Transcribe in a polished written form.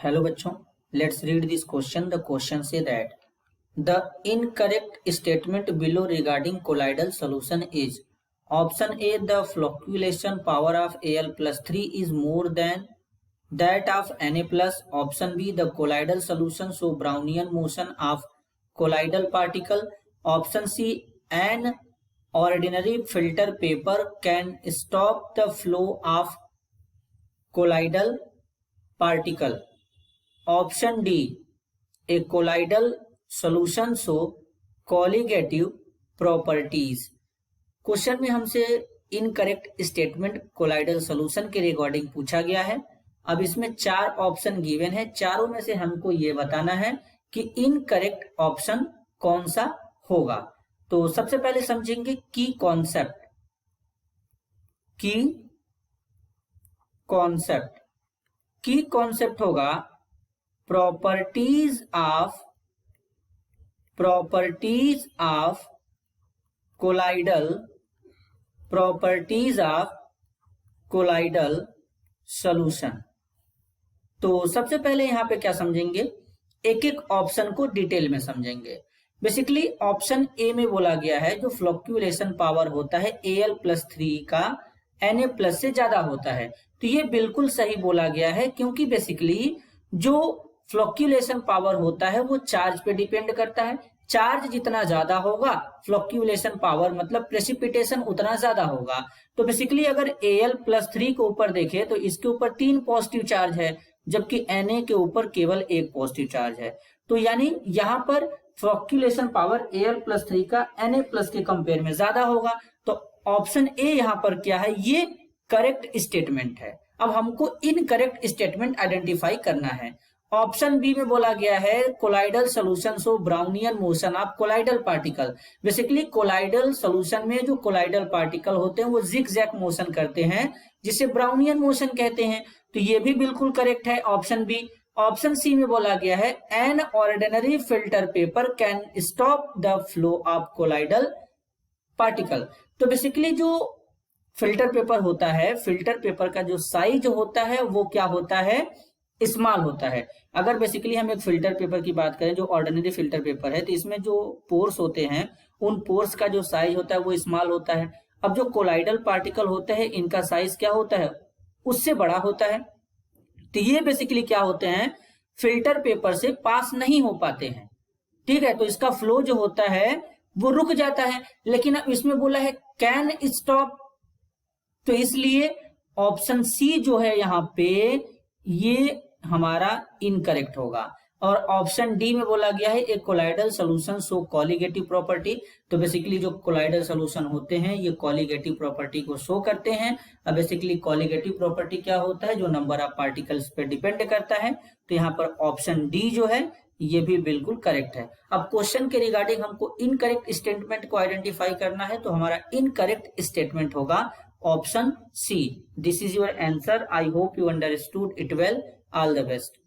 Hello बच्चों, let's read this question. The question say that the incorrect statement below regarding colloidal solution is option A the fluctuation power of Al+3 is more than that of Na+. Option B the colloidal solution show Brownian motion of colloidal particle. Option C an ordinary filter paper can stop the flow of colloidal particle. Option D A colloidal solution show colligative properties. Question में हमसे incorrect statement colloidal solution के regarding पूछा गया है। अब इसमें 4 option given है, चारों में से हमको ये बताना है कि इनकरेक्ट ऑप्शन कौन सा होगा। तो सबसे पहले समझेंगे की कॉन्सेप्ट। की कॉन्सेप्ट होगा प्रॉपर्टीज ऑफ कोलाइडल सॉल्यूशन। तो सबसे पहले यहां पे क्या समझेंगे, एक एक ऑप्शन को डिटेल में समझेंगे। बेसिकली ऑप्शन ए में बोला गया है जो फ्लक्चुएशन पावर होता है Al+3 का Na+ से ज्यादा होता है। तो ये बिल्कुल सही बोला गया है, क्योंकि बेसिकली जो फ्लक्चुएशन पावर होता है वो चार्ज पे डिपेंड करता है। चार्ज जितना ज्यादा होगा फ्लक्चुएशन पावर मतलब प्रेसिपिटेशन उतना ज्यादा होगा। तो बेसिकली अगर Al+3 के ऊपर देखें तो इसके ऊपर 3 पॉजिटिव चार्ज है, जबकि Na के ऊपर केवल 1 पॉजिटिव चार्ज है। तो यानी यहाँ पर फ्लक्चुएशन पावर Al+3 का Na+ के कंपेयर में ज्यादा होगा। तो ऑप्शन ए यहाँ पर क्या है, ये करेक्ट स्टेटमेंट है। अब हमको इनकरेक्ट स्टेटमेंट आइडेंटिफाई करना है। ऑप्शन बी में बोला गया है colloidal solution show Brownian motion of colloidal particle. Basically colloidal solution में जो कोलाइडल पार्टिकल होते हैं वो जिगजैग मोशन करते हैं, जिसे ब्राउनियन मोशन कहते हैं। तो ये भी बिल्कुल करेक्ट है ऑप्शन बी। ऑप्शन सी में बोला गया है an ordinary filter paper can stop the flow of colloidal particle. तो बेसिकली जो फिल्टर पेपर होता है, फिल्टर पेपर का जो साइज होता है वो क्या होता है, स्मॉल होता है। अगर बेसिकली हम एक फिल्टर पेपर की बात करें जो ऑर्डिनरी फिल्टर पेपर है, तो इसमें जो पोर्स होते हैं उन पोर्स का जो साइज होता है वो स्मॉल होता है। अब जो कोलाइडल पार्टिकल होते हैं इनका साइज क्या होता है, उससे बड़ा होता है। तो ये बेसिकली क्या होते हैं, फिल्टर पेपर से पास नहीं हो पाते हैं। ठीक है, तो इसका फ्लो जो होता है वो रुक जाता है। लेकिन अब इसमें बोला है कैन स्टॉप, तो इसलिए ऑप्शन सी जो है यहाँ पे ये हमारा इनकरेक्ट होगा। और ऑप्शन डी में बोला गया है एक colloidal solution show colligative property. तो बेसिकली जो कोलाइडल सॉल्यूशन होते हैं ये कॉलिगेटिव प्रॉपर्टी को शो करते हैं। अब बेसिकली कॉलिगेटिव प्रॉपर्टी क्या होता है, जो नंबर ऑफ पार्टिकल्स पे डिपेंड करता है। तो यहाँ पर ऑप्शन डी जो है ये भी बिल्कुल करेक्ट है। अब क्वेश्चन के रिगार्डिंग हमको इनकरेक्ट स्टेटमेंट को आइडेंटिफाई करना है। तो हमारा इनकरेक्ट स्टेटमेंट होगा option C. This is your answer. I hope you understood it well. All the best.